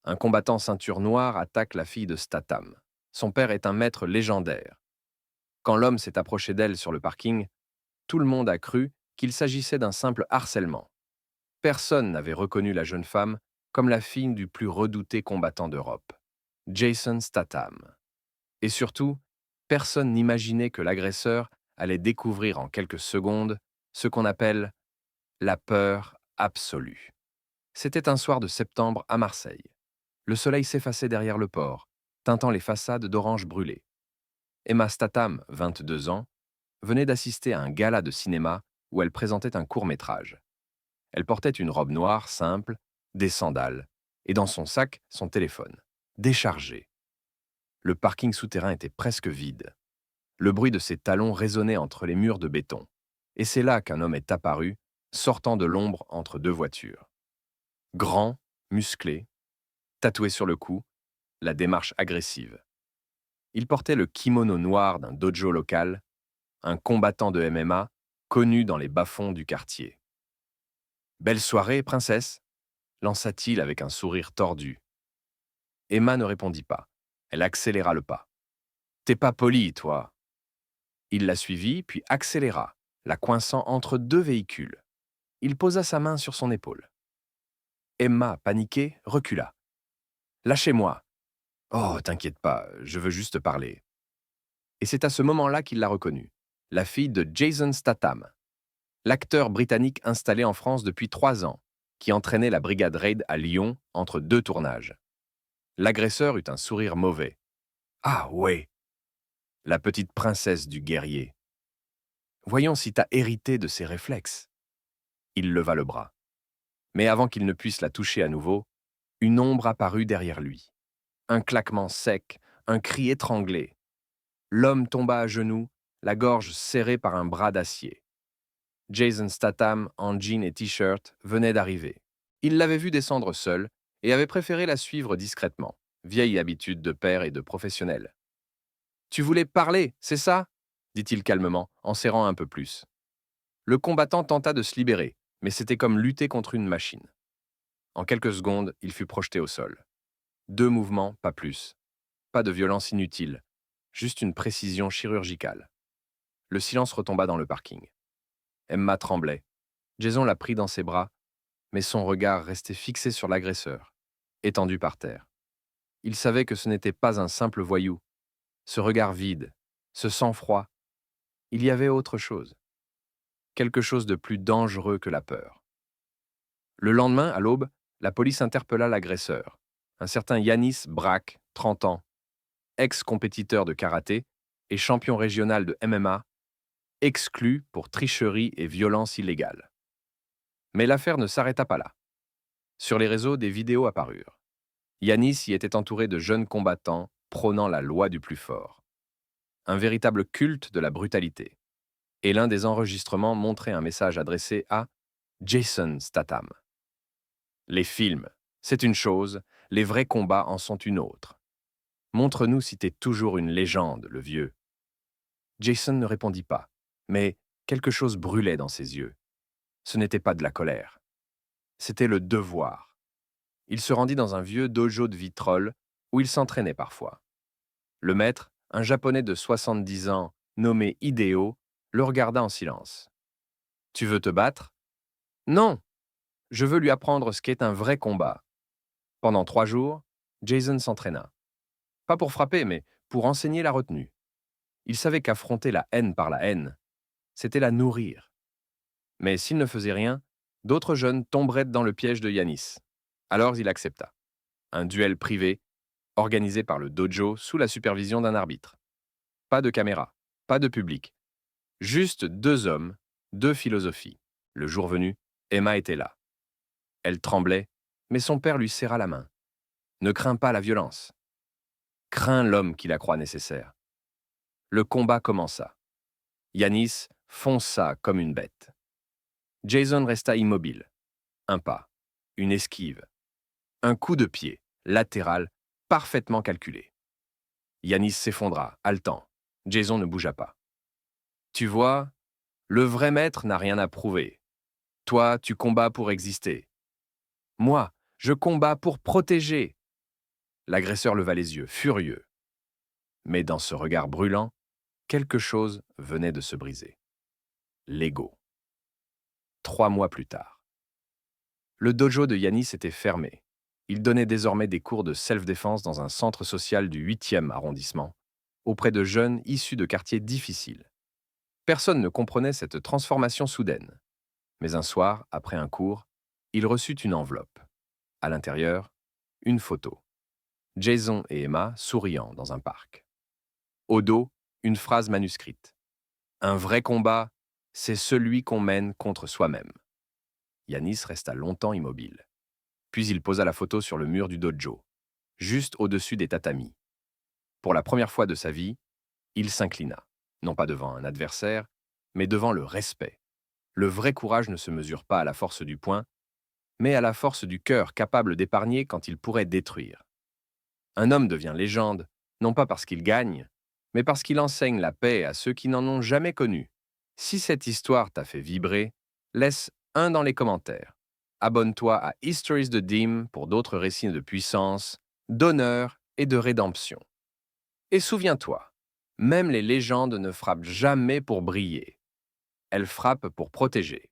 Un combattant ceinture noire attaque la fille de Statham. Son père est un maître légendaire. Quand l'homme s'est approché d'elle sur le parking, tout le monde a cru qu'il s'agissait d'un simple harcèlement. Personne n'avait reconnu la jeune femme comme la fille du plus redouté combattant d'Europe, Jason Statham. Et surtout, personne n'imaginait que l'agresseur allait découvrir en quelques secondes ce qu'on appelle la peur absolue. C'était un soir de septembre à Marseille. Le soleil s'effaçait derrière le port, teintant les façades d'orange brûlé. Emma Statham, 22 ans, venait d'assister à un gala de cinéma où elle présentait un court-métrage. Elle portait une robe noire simple, des sandales, et dans son sac, son téléphone, déchargé. Le parking souterrain était presque vide. Le bruit de ses talons résonnait entre les murs de béton. Et c'est là qu'un homme est apparu, sortant de l'ombre entre deux voitures. Grand, musclé, tatoué sur le cou, la démarche agressive. Il portait le kimono noir d'un dojo local, un combattant de MMA connu dans les bas-fonds du quartier. Belle soirée, princesse, lança-t-il avec un sourire tordu. Emma ne répondit pas. Elle accéléra le pas. T'es pas poli, toi. Il la suivit, puis accéléra, la coinçant entre deux véhicules. Il posa sa main sur son épaule. Emma, paniquée, recula. Lâchez-moi. Oh, t'inquiète pas, je veux juste parler. Et c'est à ce moment-là qu'il l'a reconnue, la fille de Jason Statham, l'acteur britannique installé en France depuis 3 ans, qui entraînait la brigade Raid à Lyon entre deux tournages. L'agresseur eut un sourire mauvais. Ah ouais, la petite princesse du guerrier. Voyons si t'as hérité de ses réflexes. Il leva le bras. Mais avant qu'il ne puisse la toucher à nouveau, une ombre apparut derrière lui. Un claquement sec, un cri étranglé. L'homme tomba à genoux, la gorge serrée par un bras d'acier. Jason Statham, en jean et t-shirt, venait d'arriver. Il l'avait vue descendre seule et avait préféré la suivre discrètement, vieille habitude de père et de professionnel. Tu voulais parler, c'est ça dit-il calmement, en serrant un peu plus. Le combattant tenta de se libérer, mais c'était comme lutter contre une machine. En quelques secondes, il fut projeté au sol. 2 mouvements, pas plus. Pas de violence inutile, juste une précision chirurgicale. Le silence retomba dans le parking. Emma tremblait. Jason la prit dans ses bras, mais son regard restait fixé sur l'agresseur, étendu par terre. Il savait que ce n'était pas un simple voyou. Ce regard vide, ce sang-froid, il y avait autre chose. Quelque chose de plus dangereux que la peur. Le lendemain, à l'aube, la police interpella l'agresseur, un certain Yanis Brak, 30 ans, ex-compétiteur de karaté et champion régional de MMA, exclu pour tricherie et violence illégale. Mais l'affaire ne s'arrêta pas là. Sur les réseaux, des vidéos apparurent. Yanis y était entouré de jeunes combattants prônant la loi du plus fort. Un véritable culte de la brutalité. Et l'un des enregistrements montrait un message adressé à Jason Statham. Les films, c'est une chose, les vrais combats en sont une autre. Montre-nous si t'es toujours une légende, le vieux. Jason ne répondit pas, mais quelque chose brûlait dans ses yeux. Ce n'était pas de la colère. C'était le devoir. Il se rendit dans un vieux dojo de vitrolles où il s'entraînait parfois. Le maître, un Japonais de 70 ans, nommé Hideo, le regarda en silence. « Tu veux te battre ?»« Non, je veux lui apprendre ce qu'est un vrai combat. » Pendant 3 jours, Jason s'entraîna. Pas pour frapper, mais pour enseigner la retenue. Il savait qu'affronter la haine par la haine, c'était la nourrir. Mais s'il ne faisait rien, d'autres jeunes tomberaient dans le piège de Yanis. Alors il accepta. Un duel privé, organisé par le dojo sous la supervision d'un arbitre. Pas de caméra, pas de public. Juste 2 hommes, 2 philosophies. Le jour venu, Emma était là. Elle tremblait, mais son père lui serra la main. Ne crains pas la violence. Crains l'homme qui la croit nécessaire. Le combat commença. Yanis fonça comme une bête. Jason resta immobile. Un pas, une esquive, un coup de pied, latéral, parfaitement calculé. Yanis s'effondra, haletant. Jason ne bougea pas. Tu vois, le vrai maître n'a rien à prouver. Toi, tu combats pour exister. Moi, je combats pour protéger. L'agresseur leva les yeux, furieux. Mais dans ce regard brûlant, quelque chose venait de se briser. L'ego. 3 mois plus tard. Le dojo de Yanis était fermé. Il donnait désormais des cours de self-défense dans un centre social du 8e arrondissement, auprès de jeunes issus de quartiers difficiles. Personne ne comprenait cette transformation soudaine. Mais un soir, après un cours, il reçut une enveloppe. À l'intérieur, une photo. Jason et Emma souriant dans un parc. Au dos, une phrase manuscrite. Un vrai combat, c'est celui qu'on mène contre soi-même. Yanis resta longtemps immobile. Puis il posa la photo sur le mur du dojo, juste au-dessus des tatamis. Pour la première fois de sa vie, il s'inclina, non pas devant un adversaire, mais devant le respect. Le vrai courage ne se mesure pas à la force du poing, mais à la force du cœur capable d'épargner quand il pourrait détruire. Un homme devient légende, non pas parce qu'il gagne, mais parce qu'il enseigne la paix à ceux qui n'en ont jamais connu. Si cette histoire t'a fait vibrer, laisse un dans les commentaires. Abonne-toi à Histories de Dim pour d'autres récits de puissance, d'honneur et de rédemption. Et souviens-toi, même les légendes ne frappent jamais pour briller. Elles frappent pour protéger.